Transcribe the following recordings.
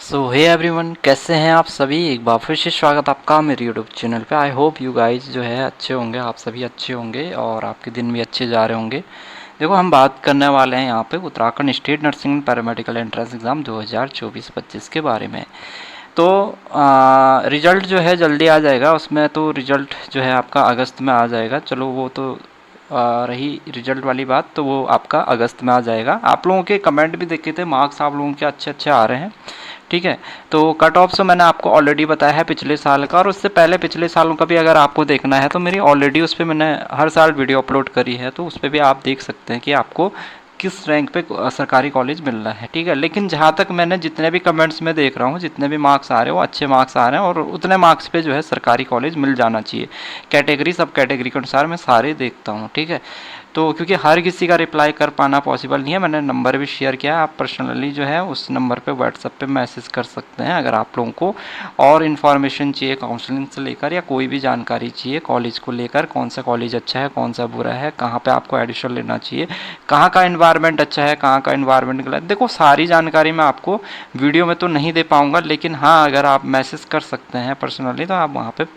Hey everyone, कैसे हैं आप सभी। एक बार फिर से स्वागत आपका मेरे यूट्यूब चैनल पे। आई होप यू गाइस जो है अच्छे होंगे, आप सभी अच्छे होंगे और आपके दिन भी अच्छे जा रहे होंगे। देखो, हम बात करने वाले हैं यहाँ पे Uttarakhand state nursing paramedical entrance exam 2024-25 के बारे में। तो रिज़ल्ट जो है जल्दी आ जाएगा, उसमें तो रिज़ल्ट जो है आपका अगस्त में आ जाएगा। चलो वो तो रही रिजल्ट वाली बात, तो वो आपका अगस्त में आ जाएगा। आप लोगों के कमेंट भी देखे थे, मार्क्स आप लोगों के अच्छे अच्छे आ रहे हैं, ठीक है। तो कट ऑफ से मैंने आपको ऑलरेडी बताया है पिछले साल का, और उससे पहले पिछले सालों का भी अगर आपको देखना है तो मेरी ऑलरेडी उस पर मैंने हर साल वीडियो अपलोड करी है, तो उस पर भी आप देख सकते हैं कि आपको किस रैंक पे सरकारी कॉलेज मिल रहा है, ठीक है। लेकिन जहाँ तक मैंने जितने भी कमेंट्स में देख रहा हूँ, जितने भी मार्क्स आ रहे हैं वो अच्छे मार्क्स आ रहे हैं, और उतने मार्क्स पे जो है सरकारी कॉलेज मिल जाना चाहिए। कैटेगरी सब कैटेगरी के अनुसार मैं सारे देखता हूँ, ठीक है। तो क्योंकि हर किसी का रिप्लाई कर पाना पॉसिबल नहीं है, मैंने नंबर भी शेयर किया है, आप पर्सनली जो है उस नंबर पे व्हाट्सएप पे मैसेज कर सकते हैं अगर आप लोगों को और इन्फॉर्मेशन चाहिए काउंसलिंग से लेकर, या कोई भी जानकारी चाहिए कॉलेज को लेकर, कौन सा कॉलेज अच्छा है, कौन सा बुरा है, कहाँ पे आपको एडमिशन लेना चाहिए, कहाँ का एनवायरनमेंट अच्छा है, कहाँ का एनवायरनमेंट गलत। देखो, सारी जानकारी मैं आपको वीडियो में तो नहीं दे पाऊँगा, लेकिन हाँ अगर आप मैसेज कर सकते हैं पर्सनली तो आप वहाँ पर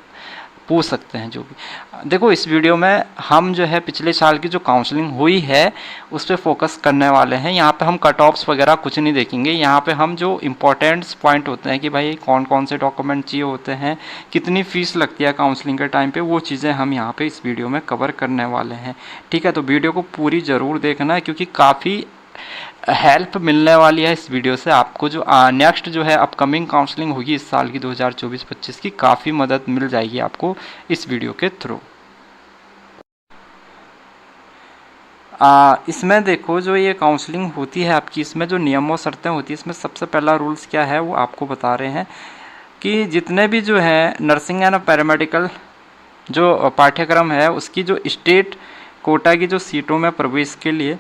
पूछ सकते हैं जो भी। देखो, इस वीडियो में हम जो है पिछले साल की जो काउंसलिंग हुई है उस पर फोकस करने वाले हैं। यहाँ पे हम कट ऑफ्स वगैरह कुछ नहीं देखेंगे, यहाँ पे हम जो इम्पोर्टेंट्स पॉइंट होते हैं कि भाई कौन कौन से डॉक्यूमेंट चाहिए होते हैं, कितनी फ़ीस लगती है काउंसलिंग के टाइम पे, वो चीज़ें हम यहाँ पे इस वीडियो में कवर करने वाले हैं, ठीक है। तो वीडियो को पूरी ज़रूर देखना है, क्योंकि काफ़ी हेल्प मिलने वाली है इस वीडियो से आपको। जो नेक्स्ट जो है अपकमिंग काउंसलिंग होगी इस साल की 2024-25 की, काफ़ी मदद मिल जाएगी आपको इस वीडियो के थ्रू। इसमें देखो, जो ये काउंसलिंग होती है आपकी, इसमें जो नियम और शर्तें होती है, इसमें सबसे पहला रूल्स क्या है वो आपको बता रहे हैं कि जितने भी जो है नर्सिंग एंड पैरामेडिकल जो पाठ्यक्रम है उसकी जो स्टेट कोटा की जो सीटों में प्रवेश के लिए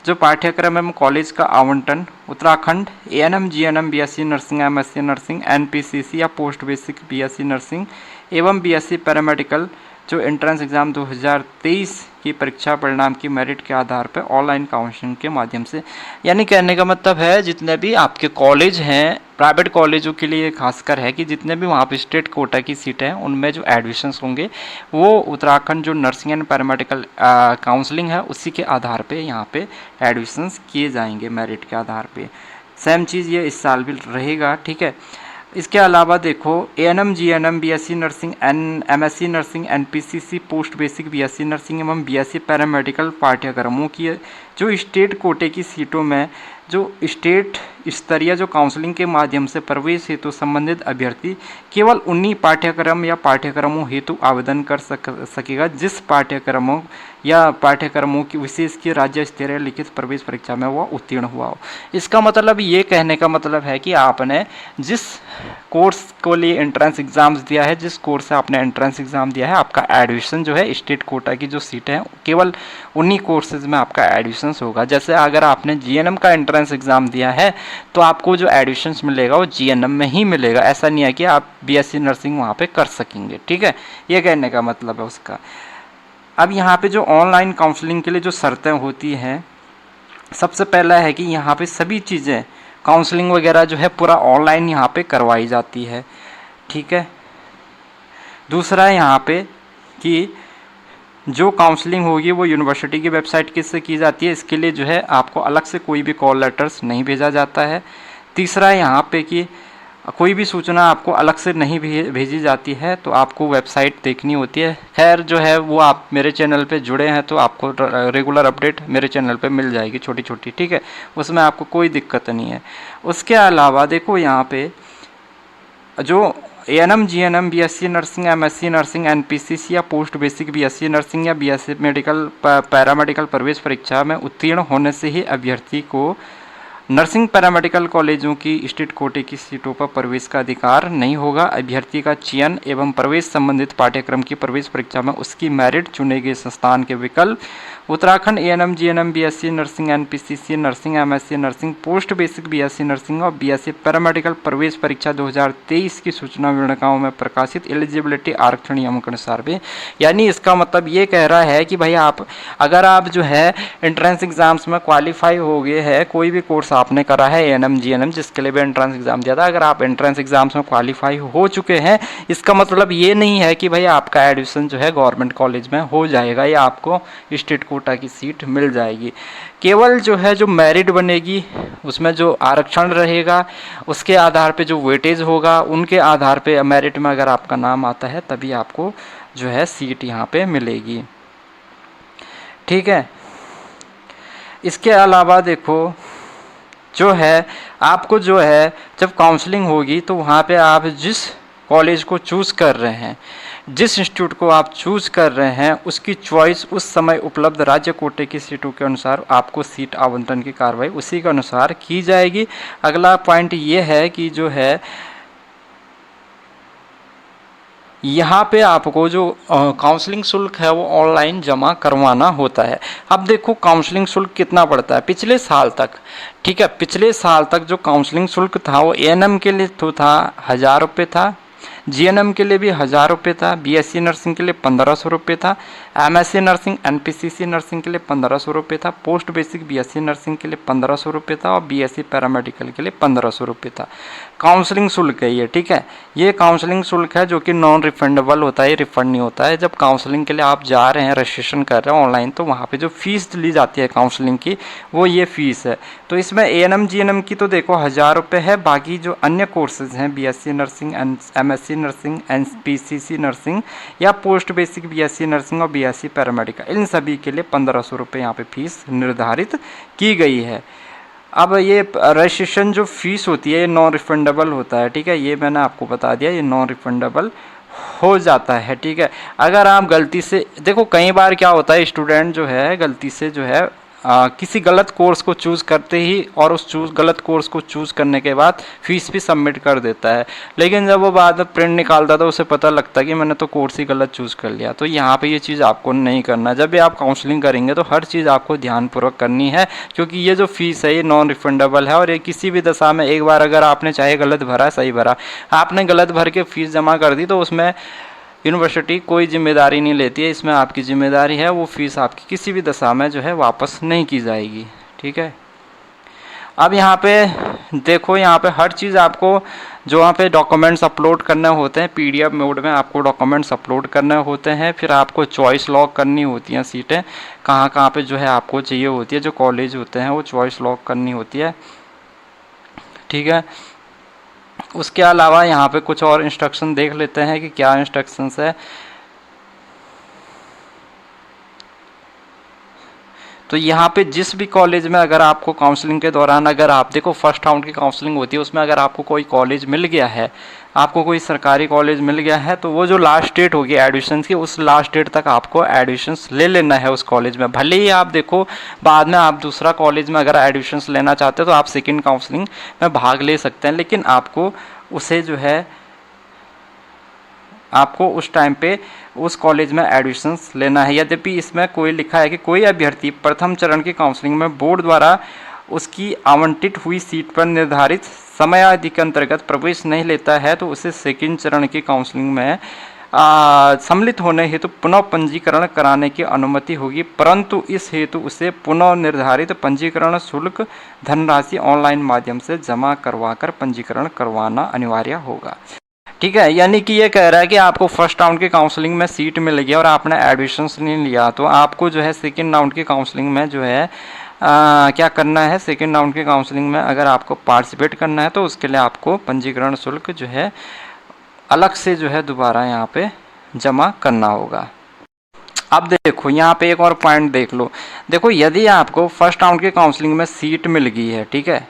जो पाठ्यक्रम एवं कॉलेज का आवंटन Uttarakhand ANM GNM BSc nursing MSc nursing NPCC या पोस्ट बेसिक बीएससी नर्सिंग एवं बीएससी पैरामेडिकल जो एंट्रेंस एग्ज़ाम 2023 की परीक्षा परिणाम की मेरिट के आधार पर ऑनलाइन काउंसलिंग के माध्यम से, यानी कहने का मतलब है जितने भी आपके कॉलेज हैं, प्राइवेट कॉलेजों के लिए खासकर है कि जितने भी वहाँ पे स्टेट कोटा की सीटें हैं उनमें जो एडमिशन्स होंगे वो उत्तराखंड जो नर्सिंग एंड पैरामेडिकल काउंसलिंग है उसी के आधार पे यहाँ पे एडमिशन्स किए जाएंगे मेरिट के आधार पे। सेम चीज़ ये इस साल भी रहेगा, ठीक है। इसके अलावा देखो, ANM GNM BSc nursing MSc nursing NPCC post basic BSc nursing एवं बीएससी पैरामेडिकल पाठ्यक्रमों की जो स्टेट कोटे की सीटों में जो स्टेट स्तरीय जो काउंसलिंग के माध्यम से प्रवेश हेतु संबंधित अभ्यर्थी केवल उन्हीं पाठ्यक्रम या पाठ्यक्रमों हेतु आवेदन कर सकेगा जिस पाठ्यक्रमों या पाठ्यक्रमों की विशेष की राज्य स्तरीय लिखित प्रवेश परीक्षा में वह उत्तीर्ण हुआ हो। इसका मतलब ये कहने का मतलब है कि आपने जिस कोर्स को लिए एंट्रेंस एग्ज़ाम्स दिया है, जिस कोर्स से आपने एंट्रेंस एग्ज़ाम दिया है, आपका एडमिशन जो है स्टेट कोटा की जो सीटें हैं केवल उन्हीं कोर्सेज में आपका एडमिशन होगा। जैसे अगर आपने जीएनएम का एंट्रेंस एग्ज़ाम दिया है तो आपको जो एडमिशन मिलेगा वो जीएनएम में ही मिलेगा, ऐसा नहीं है कि आप बीएससी नर्सिंग वहाँ पे कर सकेंगे, ठीक है। ये कहने का मतलब है उसका। अब यहाँ पे जो ऑनलाइन काउंसलिंग के लिए जो शर्तें होती हैं, सबसे पहला है कि यहाँ पे सभी चीज़ें काउंसलिंग वगैरह जो है पूरा ऑनलाइन यहाँ पे करवाई जाती है, ठीक है। दूसरा है यहाँ पे कि जो काउंसलिंग होगी वो यूनिवर्सिटी की वेबसाइट किससे की जाती है, इसके लिए जो है आपको अलग से कोई भी कॉल लेटर्स नहीं भेजा जाता है। तीसरा है यहाँ पे कि कोई भी सूचना आपको अलग से नहीं भेजी जाती है, तो आपको वेबसाइट देखनी होती है। खैर जो है वो आप मेरे चैनल पे जुड़े हैं तो आपको रेगुलर अपडेट मेरे चैनल पे मिल जाएगी छोटी छोटी, ठीक है, उसमें आपको कोई दिक्कत नहीं है। उसके अलावा देखो, यहाँ पे जो ANM GNM BSc nursing MSc nursing NPCC या पोस्ट बेसिक बीएससी नर्सिंग या बीएससी मेडिकल पैरामेडिकल प्रवेश परीक्षा में उत्तीर्ण होने से ही अभ्यर्थी को नर्सिंग पैरामेडिकल कॉलेजों की स्टेट कोटे की सीटों पर प्रवेश का अधिकार नहीं होगा। अभ्यर्थी का चयन एवं प्रवेश संबंधित पाठ्यक्रम की प्रवेश परीक्षा में उसकी मेरिट चुने गए संस्थान के विकल्प Uttarakhand ANM GNM BSc nursing NPCC nursing MSc nursing post basic BSc nursing और बीएससी पैरामेडिकल प्रवेश परीक्षा 2023 की सूचना विवरणिकाओं में प्रकाशित एलिजिबिलिटी आरक्षण नियमों के अनुसार भी। यानी इसका मतलब ये कह रहा है कि भाई आप अगर आप जो है एंट्रेंस एग्जाम्स में क्वालिफाई हो गए हैं, कोई भी कोर्स आपने करा है एएनएम जीएनएम जिसके लिए भी एंट्रेंस एग्जाम दिया था, अगर आप एंट्रेंस एग्जाम्स में क्वालिफाई हो चुके हैं, इसका मतलब ये नहीं है कि भाई आपका एडमिशन जो है गवर्नमेंट कॉलेज में हो जाएगा या आपको स्टेट कोटा की सीट मिल जाएगी। केवल जो है जो मेरिट बनेगी उसमें जो आरक्षण रहेगा उसके आधार पे जो वेटेज होगा उनके आधार पे मेरिट में अगर आपका नाम आता है तभी आपको जो है सीट यहाँ पे मिलेगी। ठीक है, इसके अलावा देखो जो है आपको जो है जब काउंसलिंग होगी तो वहाँ पे आप जिस कॉलेज को चूज़ कर रहे हैं, जिस इंस्टीट्यूट को आप चूज़ कर रहे हैं उसकी चॉइस उस समय उपलब्ध राज्य कोटे की सीटों के अनुसार आपको सीट आवंटन की कार्रवाई उसी के अनुसार की जाएगी। अगला पॉइंट ये है कि जो है यहाँ पे आपको जो काउंसलिंग शुल्क है वो ऑनलाइन जमा करवाना होता है। अब देखो काउंसलिंग शुल्क कितना पड़ता है पिछले साल तक। ठीक है, पिछले साल तक जो काउंसलिंग शुल्क था वो एएनएम के लिए तो था 1000 रुपये था, जीएनएम के लिए भी 1000 रुपये था, बीएससी नर्सिंग के लिए 1500 रुपये था, एमएससी नर्सिंग एनपीसीसी नर्सिंग के लिए 1500 रुपये था, पोस्ट बेसिक बीएससी नर्सिंग के लिए 1500 रुपये था और बीएससी पैरामेडिकल के लिए 1500 रुपये था। काउंसलिंग शुल्क है ये। ठीक है, ये काउंसलिंग शुल्क है जो कि नॉन रिफंडेबल होता है, रिफंड नहीं होता है। जब काउंसलिंग के लिए आप जा रहे हैं, रजिस्ट्रेशन कर रहे हैं ऑनलाइन, तो वहाँ पे जो फीस ली जाती है काउंसलिंग की वो ये फीस है। तो इसमें एएनएम जीएनएम की तो देखो 1000 रुपये है, बाकी जो अन्य कोर्सेज हैं BSc nursing MSc nursing NPCC nursing या पोस्ट बेसिक बीएससी नर्सिंग और बीएससी पैरामेडिकल, इन सभी के लिए 1500 रुपये यहाँ पे फीस निर्धारित की गई है। अब ये रजिस्ट्रेशन जो फीस होती है ये नॉन रिफंडेबल होता है। ठीक है, ये मैंने आपको बता दिया, ये नॉन रिफंडेबल हो जाता है। ठीक है, अगर आप गलती से देखो कई बार क्या होता है स्टूडेंट जो है गलती से जो है किसी गलत कोर्स को चूज़ करते ही और उस गलत कोर्स को चूज़ करने के बाद फीस भी सबमिट कर देता है, लेकिन जब वो बाद में प्रिंट निकालता है तो उसे पता लगता है कि मैंने तो कोर्स ही गलत चूज़ कर लिया। तो यहाँ पे ये चीज़ आपको नहीं करना। जब भी आप काउंसलिंग करेंगे तो हर चीज़ आपको ध्यानपूर्वक करनी है, क्योंकि ये जो फीस है ये नॉन रिफंडेबल है और ये किसी भी दशा में एक बार अगर आपने चाहे गलत भरा सही भरा, आपने गलत भर के फीस जमा कर दी तो उसमें यूनिवर्सिटी कोई जिम्मेदारी नहीं लेती है, इसमें आपकी जिम्मेदारी है। वो फीस आपकी किसी भी दशा में जो है वापस नहीं की जाएगी। ठीक है, अब यहाँ पे देखो, यहाँ पे हर चीज़ आपको जो वहाँ पे डॉक्यूमेंट्स अपलोड करने होते हैं, पीडीएफ मोड में आपको डॉक्यूमेंट्स अपलोड करने होते हैं। फिर आपको चॉइस लॉक करनी होती हैं, सीटें कहाँ कहाँ पे जो है आपको चाहिए होती है, जो कॉलेज होते हैं वो चॉइस लॉक करनी होती है। ठीक है, उसके अलावा यहाँ पे कुछ और इंस्ट्रक्शन देख लेते हैं कि क्या इंस्ट्रक्शंस है। तो यहाँ पे जिस भी कॉलेज में अगर आपको काउंसलिंग के दौरान अगर आप देखो फर्स्ट राउंड की काउंसलिंग होती है, उसमें अगर आपको कोई कॉलेज मिल गया है, आपको कोई सरकारी कॉलेज मिल गया है, तो वो जो लास्ट डेट होगी एडमिशन्स की, उस लास्ट डेट तक आपको एडमिशन्स ले लेना है उस कॉलेज में। भले ही आप देखो बाद में आप दूसरा कॉलेज में अगर एडमिशन्स लेना चाहते हो तो आप सेकेंड काउंसलिंग में भाग ले सकते हैं, लेकिन आपको उसे जो है आपको उस टाइम पे उस कॉलेज में एडमिशन्स लेना है। यद्यपि इसमें कोई लिखा है कि कोई अभ्यर्थी प्रथम चरण की काउंसलिंग में बोर्ड द्वारा उसकी आवंटित हुई सीट पर निर्धारित समयावधि के अंतर्गत प्रवेश नहीं लेता है तो उसे सेकंड चरण की काउंसलिंग में सम्मिलित होने हेतु पुनः पंजीकरण कराने की अनुमति होगी, परंतु इस हेतु उसे पुनः निर्धारित पंजीकरण शुल्क धनराशि ऑनलाइन माध्यम से जमा करवाकर पंजीकरण करवाना अनिवार्य होगा। ठीक है, यानी कि ये कह रहा है कि आपको फर्स्ट राउंड की काउंसलिंग में सीट मिल गई और आपने एडमिशन्स नहीं लिया, तो आपको जो है सेकेंड राउंड की काउंसलिंग में जो है क्या करना है। सेकेंड राउंड की काउंसलिंग में अगर आपको पार्टिसिपेट करना है तो उसके लिए आपको पंजीकरण शुल्क जो है अलग से जो है दोबारा यहाँ पे जमा करना होगा। अब देखो यहाँ पे एक और पॉइंट देख लो। देखो यदि आपको फर्स्ट राउंड की काउंसलिंग में सीट मिल गई है, ठीक है,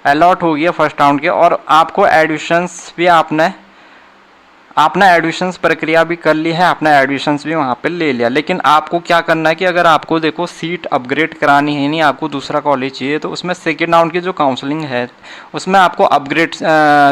अलॉट हो गया फर्स्ट राउंड के, और आपको एडमिशन्स भी आपने एडमिशन्स प्रक्रिया भी कर ली है, आपने एडमिशन्स भी वहाँ पे ले लिया, लेकिन आपको क्या करना है कि अगर आपको देखो सीट अपग्रेड करानी है, नहीं आपको दूसरा कॉलेज चाहिए, तो उसमें सेकेंड राउंड की जो काउंसलिंग है उसमें आपको अपग्रेड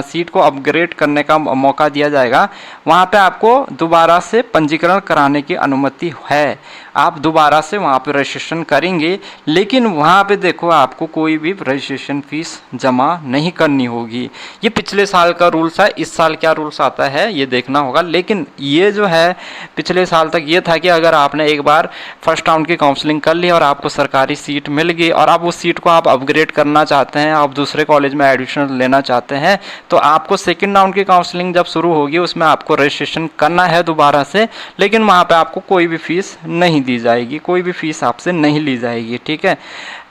सीट को अपग्रेड करने का मौका दिया जाएगा। वहाँ पे आपको दोबारा से पंजीकरण कराने की अनुमति है। आप दोबारा से वहाँ पे रजिस्ट्रेशन करेंगे, लेकिन वहाँ पे देखो आपको कोई भी रजिस्ट्रेशन फीस जमा नहीं करनी होगी। ये पिछले साल का रूल्स है, इस साल क्या रूल्स आता है ये देखना होगा। लेकिन ये जो है पिछले साल तक ये था कि अगर आपने एक बार फर्स्ट राउंड की काउंसलिंग कर ली और आपको सरकारी सीट मिल गई और आप उस सीट को आप अपग्रेड करना चाहते हैं, आप दूसरे कॉलेज में एडमिशन लेना चाहते हैं, तो आपको सेकेंड राउंड की काउंसलिंग जब शुरू होगी उसमें आपको रजिस्ट्रेशन करना है दोबारा से, लेकिन वहाँ पे आपको कोई भी फीस नहीं दी जाएगी, कोई भी फीस आपसे नहीं ली जाएगी। ठीक है,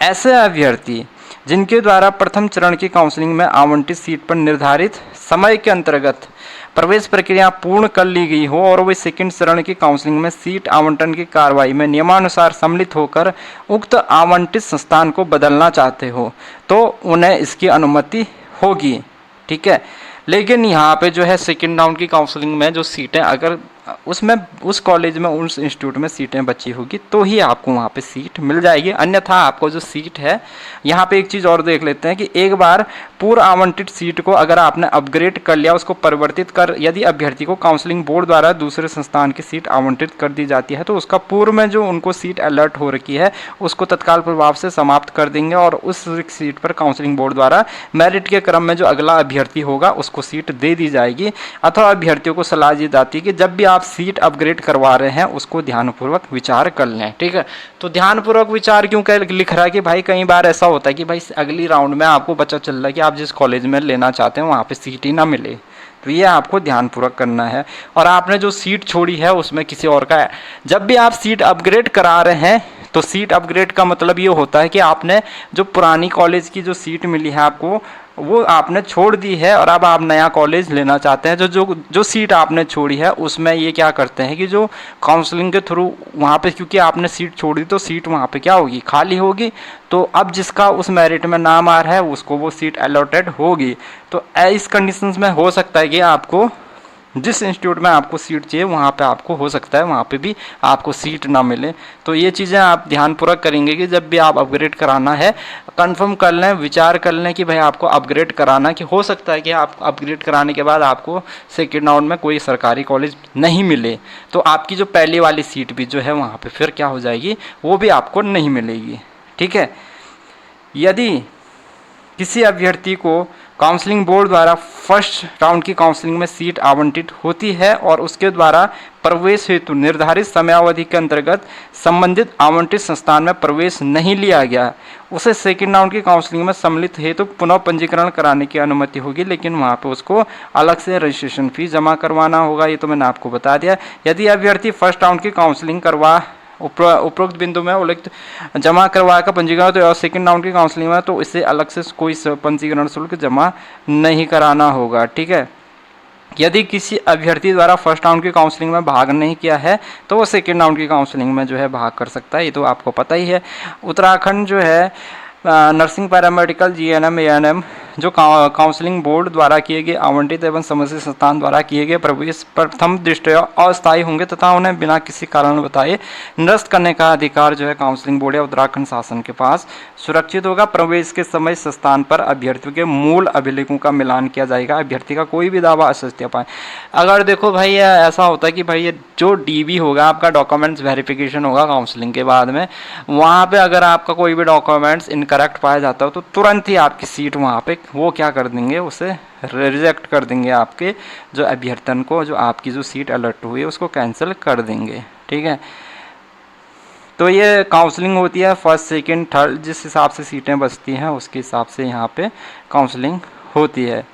ऐसे अभ्यर्थी जिनके द्वारा प्रथम चरण की काउंसलिंग में आवंटित सीट पर निर्धारित समय के अंतर्गत प्रवेश प्रक्रिया पूर्ण कर ली गई हो और वे सेकंड चरण की काउंसलिंग में सीट आवंटन की कार्रवाई में नियमानुसार सम्मिलित होकर उक्त आवंटित संस्थान को बदलना चाहते हो तो उन्हें इसकी अनुमति होगी। ठीक है, लेकिन यहाँ पे जो है सेकंड राउंड की काउंसलिंग में जो सीटें अगर उसमें उस कॉलेज में उस इंस्टीट्यूट में सीटें बची होगी तो ही आपको वहाँ पे सीट मिल जाएगी, अन्यथा आपको जो सीट है। यहाँ पे एक चीज़ और देख लेते हैं कि एक बार पूर्व आवंटित सीट को अगर आपने अपग्रेड कर लिया, उसको परिवर्तित कर यदि अभ्यर्थी को काउंसलिंग बोर्ड द्वारा दूसरे संस्थान की सीट आवंटित कर दी जाती है तो उसका पूर्व में जो उनको सीट अलर्ट हो रखी है उसको तत्काल प्रभाव से समाप्त कर देंगे और उस सीट पर काउंसलिंग बोर्ड द्वारा मेरिट के क्रम में जो अगला अभ्यर्थी होगा उसको सीट दे दी जाएगी। अथवा अभ्यर्थियों को सलाह दी जाती है कि जब भी आप सीट अपग्रेड करवा रहे हैं उसको ध्यानपूर्वक विचार कर लें। ठीक है, तो ध्यानपूर्वक विचार क्यों लिख रहा है कि भाई कई बार ऐसा होता है कि भाई अगली राउंड में आपको पता चल रहा है कि आप जिस कॉलेज में लेना चाहते हैं वहाँ पे सीट ही ना मिले, तो ये आपको ध्यानपूर्वक करना है। और आपने जो सीट छोड़ी है उसमें किसी और का है, जब भी आप सीट अपग्रेड करा रहे हैं तो सीट अपग्रेड का मतलब ये होता है कि आपने जो पुरानी कॉलेज की जो सीट मिली है आपको वो आपने छोड़ दी है और अब आप नया कॉलेज लेना चाहते हैं। जो सीट आपने छोड़ी है उसमें ये क्या करते हैं कि जो काउंसलिंग के थ्रू वहाँ पे, क्योंकि आपने सीट छोड़ दी तो सीट वहाँ पे क्या होगी, खाली होगी, तो अब जिसका उस मेरिट में नाम आ रहा है उसको वो सीट अलॉटेड होगी। तो इस कंडीशंस में हो सकता है कि आपको जिस इंस्टीट्यूट में आपको सीट चाहिए वहाँ पे आपको हो सकता है वहाँ पे भी आपको सीट ना मिले। तो ये चीज़ें आप ध्यानपूर्वक करेंगे कि जब भी आप अपग्रेड कराना है कंफर्म कर लें, विचार कर लें कि भाई आपको अपग्रेड कराना, कि हो सकता है कि आप अपग्रेड कराने के बाद आपको सेकेंड राउंड में कोई सरकारी कॉलेज नहीं मिले तो आपकी जो पहली वाली सीट भी जो है वहाँ पर फिर क्या हो जाएगी, वो भी आपको नहीं मिलेगी। ठीक है, यदि किसी अभ्यर्थी को काउंसलिंग बोर्ड द्वारा फर्स्ट राउंड की काउंसलिंग में सीट आवंटित होती है और उसके द्वारा प्रवेश हेतु निर्धारित समयावधि के अंतर्गत संबंधित आवंटित संस्थान में प्रवेश नहीं लिया गया, उसे सेकेंड राउंड की काउंसलिंग में सम्मिलित हेतु पुनः पंजीकरण कराने की अनुमति होगी, लेकिन वहाँ पे उसको अलग से रजिस्ट्रेशन फीस जमा करवाना होगा। ये तो मैंने आपको बता दिया। यदि अभ्यर्थी फर्स्ट राउंड की काउंसलिंग करवा उपरोक्त बिंदु में उल्लिखित जमा करवा कर पंजीकरण तो सेकंड राउंड की काउंसलिंग में तो इससे अलग से कोई पंजीकरण शुल्क जमा नहीं कराना होगा। ठीक है, यदि किसी अभ्यर्थी द्वारा फर्स्ट राउंड की काउंसलिंग में भाग नहीं किया है तो वो सेकेंड राउंड की काउंसलिंग में जो है भाग कर सकता है, ये तो आपको पता ही है। उत्तराखंड जो है नर्सिंग पैरामेडिकल जीएनएम एएनएम जो काउंसलिंग बोर्ड द्वारा किए गए आवंटित एवं समस्या संस्थान द्वारा किए गए प्रवेश प्रथम दृष्टया अस्थायी होंगे तथा उन्हें बिना किसी कारण बताए निरस्त करने का अधिकार जो है काउंसलिंग बोर्ड या उत्तराखंड शासन के पास सुरक्षित होगा। प्रवेश के समय संस्थान पर अभ्यर्थियों के मूल अभिलेखों का मिलान किया जाएगा, अभ्यर्थी का कोई भी दावा असत्य पाए। अगर देखो भाई ऐसा होता है कि भाई ये जो डीबी होगा आपका डॉक्यूमेंट्स वेरिफिकेशन होगा काउंसलिंग के बाद में, वहाँ पे अगर आपका कोई भी डॉक्यूमेंट्स इनकरेक्ट पाया जाता हो तो तुरंत ही आपकी सीट वहाँ पे वो क्या कर देंगे, उसे रिजेक्ट कर देंगे, आपके जो अभ्यर्थन को जो आपकी जो सीट अलर्ट हुई है उसको कैंसिल कर देंगे। ठीक है, तो ये काउंसलिंग होती है फर्स्ट सेकंड थर्ड, जिस हिसाब से सीटें बचती हैं उसके हिसाब से यहाँ पे काउंसलिंग होती है।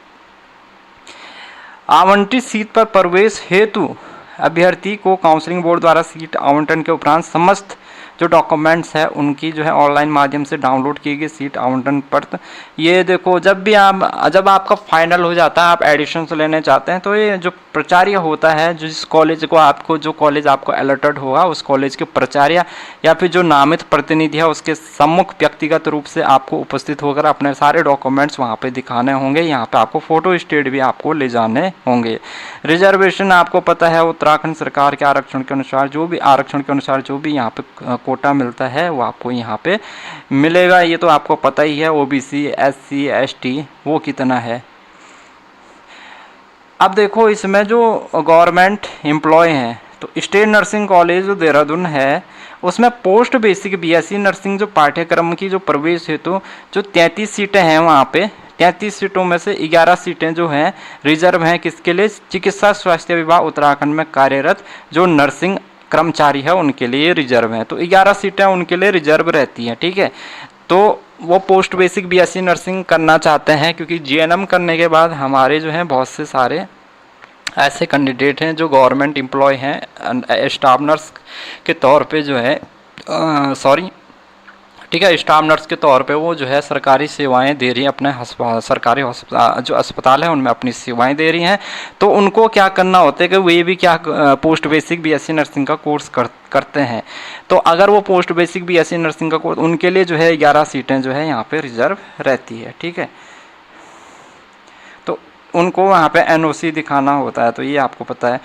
आवंटित सीट पर प्रवेश हेतु अभ्यर्थी को काउंसलिंग बोर्ड द्वारा सीट आवंटन के उपरांत समस्त जो डॉक्यूमेंट्स है उनकी जो है ऑनलाइन माध्यम से डाउनलोड की गई सीट आवंटन पत्र। ये देखो जब आपका फाइनल हो जाता है, आप एडिशन लेने चाहते हैं तो ये जो प्राचार्य होता है जिस कॉलेज को आपको जो कॉलेज आपको अलर्टेड होगा उस कॉलेज के प्राचार्य या फिर जो नामित प्रतिनिधि है उसके सम्मुख व्यक्तिगत रूप से आपको उपस्थित होकर अपने सारे डॉक्यूमेंट्स वहाँ पे दिखाने होंगे। यहाँ पे आपको फोटो स्टेट भी आपको ले जाने होंगे। रिजर्वेशन आपको पता है उत्तराखंड सरकार के आरक्षण के अनुसार जो भी यहाँ पे कोटा मिलता है वो आपको यहाँ पे मिलेगा, ये तो आपको पता ही है। ओबीसी एससी एसटी वो कितना है। अब देखो इसमें जो गवर्नमेंट एम्प्लॉय हैं तो स्टेट नर्सिंग कॉलेज जो देहरादून है उसमें पोस्ट बेसिक बीएससी नर्सिंग जो पाठ्यक्रम की जो प्रवेश हेतु जो 33 सीटें हैं वहाँ पे 33 सीटों में से 11 सीटें जो हैं रिजर्व हैं किसके लिए, चिकित्सा स्वास्थ्य विभाग उत्तराखंड में कार्यरत जो नर्सिंग कर्मचारी है उनके लिए रिजर्व है। तो 11 सीटें उनके लिए रिजर्व रहती हैं, ठीक है। तो वो पोस्ट बेसिक बीएससी नर्सिंग करना चाहते हैं क्योंकि जीएनएम करने के बाद हमारे जो हैं बहुत से सारे ऐसे कैंडिडेट हैं जो गवर्नमेंट एम्प्लॉय हैं स्टाफ नर्स के तौर पे जो है ठीक है, स्टाफ नर्स के तौर पे वो जो है सरकारी सेवाएं दे रही हैं, अपने सरकारी जो अस्पताल है उनमें अपनी सेवाएं दे रही हैं। तो उनको क्या करना होता है कि वे भी क्या पोस्ट बेसिक बीएससी नर्सिंग का कोर्स करते हैं। तो अगर वो पोस्ट बेसिक बीएससी नर्सिंग का कोर्स उनके लिए जो है 11 सीटें जो है यहाँ पे रिजर्व रहती है, ठीक है। तो उनको वहाँ पे एनओसी दिखाना होता है, तो ये आपको पता है।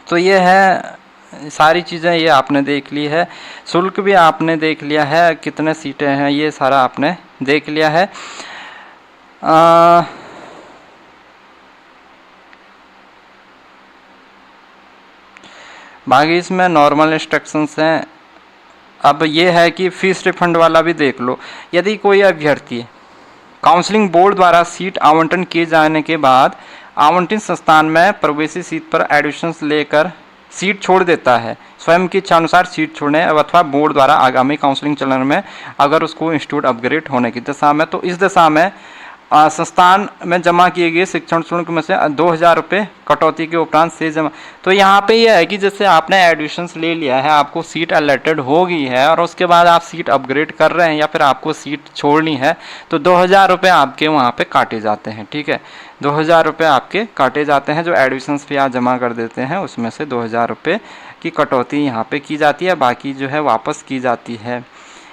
तो ये है सारी चीज़ें, ये आपने देख ली है। शुल्क भी आपने देख लिया है, कितने सीटें हैं ये सारा आपने देख लिया है। बाकी इसमें नॉर्मल इंस्ट्रक्शंस हैं। अब ये है कि फीस रिफंड वाला भी देख लो। यदि कोई अभ्यर्थी काउंसलिंग बोर्ड द्वारा सीट आवंटन किए जाने के बाद आवंटित संस्थान में प्रवेशी सीट पर एडमिशंस लेकर सीट छोड़ देता है, स्वयं की इच्छानुसार सीट छोड़ने अथवा बोर्ड द्वारा आगामी काउंसलिंग चलन में अगर उसको इंस्टीट्यूट अपग्रेड होने की दशा में, तो इस दशा में संस्थान में जमा किए गए शिक्षण शुल्क में से 2000 रुपये कटौती के उपरांत से जमा। तो यहाँ पे यह है कि जैसे आपने एडमिशंस ले लिया है, आपको सीट अलॉटेड हो गई है और उसके बाद आप सीट अपग्रेड कर रहे हैं या फिर आपको सीट छोड़नी है, तो 2000 रुपये आपके वहाँ पे काटे जाते हैं, ठीक है। 2000 रुपये आपके काटे जाते हैं, जो एडमिशंस फी आप जमा कर देते हैं उसमें से 2000 रुपये की कटौती यहाँ पे की जाती है, बाकी जो है वापस की जाती है।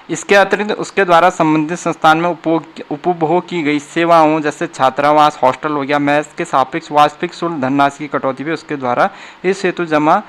इसके अतिरिक्त उसके द्वारा संबंधित संस्थान में उपभोग की गई सेवाओं जैसे छात्रावास, हॉस्टल हो गया, मेस के सापेक्ष वास्तविक शुल्क धनराशि की कटौती भी उसके द्वारा इस हेतु जमा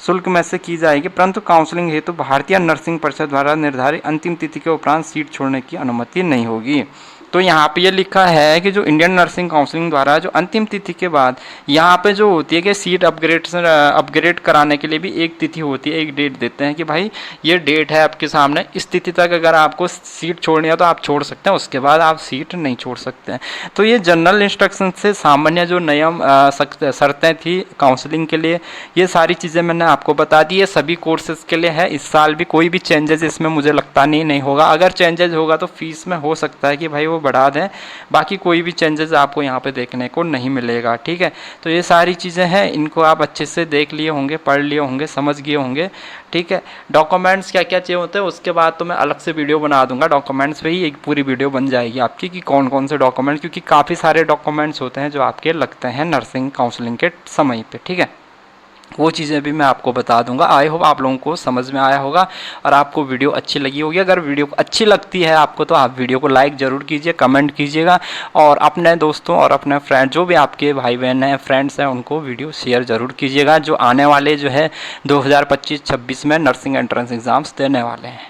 शुल्क में से की जाएगी, परंतु काउंसलिंग हेतु भारतीय नर्सिंग परिषद द्वारा निर्धारित अंतिम तिथि के उपरांत सीट छोड़ने की अनुमति नहीं होगी। तो यहाँ पे ये लिखा है कि जो इंडियन नर्सिंग काउंसलिंग द्वारा जो अंतिम तिथि के बाद यहाँ पे जो होती है कि सीट अपग्रेड कराने के लिए भी एक तिथि होती है, एक डेट देते हैं कि भाई ये डेट है आपके सामने, इस तिथि तक अगर आपको सीट छोड़नी है तो आप छोड़ सकते हैं, उसके बाद आप सीट नहीं छोड़ सकते हैं। तो ये जनरल इंस्ट्रक्शन से सामान्य जो नियम शर्तें थी काउंसलिंग के लिए, ये सारी चीज़ें मैंने आपको बता दी है। सभी कोर्सेज के लिए है, इस साल भी कोई भी चेंजेस इसमें मुझे लगता नहीं होगा। अगर चेंजेस होगा तो फीस में हो सकता है कि भाई वो बढ़ा दें, बाकी कोई भी चेंजेस आपको यहाँ पे देखने को नहीं मिलेगा, ठीक है। तो ये सारी चीज़ें हैं, इनको आप अच्छे से देख लिए होंगे, पढ़ लिए होंगे, समझ गए होंगे, ठीक है। डॉक्यूमेंट्स क्या क्या चाहिए होते हैं उसके बाद तो मैं अलग से वीडियो बना दूंगा, डॉक्यूमेंट्स पे ही एक पूरी वीडियो बन जाएगी आपकी कि कौन कौन से डॉक्यूमेंट्स, क्योंकि काफ़ी सारे डॉक्यूमेंट्स होते हैं जो आपके लगते हैं नर्सिंग काउंसलिंग के समय पे, ठीक है। वो चीज़ें भी मैं आपको बता दूंगा। आई होप आप लोगों को समझ में आया होगा और आपको वीडियो अच्छी लगी होगी। अगर वीडियो अच्छी लगती है आपको तो आप वीडियो को लाइक ज़रूर कीजिए, कमेंट कीजिएगा और अपने दोस्तों और अपने फ्रेंड जो भी आपके भाई बहन हैं, फ्रेंड्स हैं, उनको वीडियो शेयर ज़रूर कीजिएगा, जो आने वाले जो है 2025-26 में नर्सिंग एंट्रेंस एग्ज़ाम्स देने वाले हैं।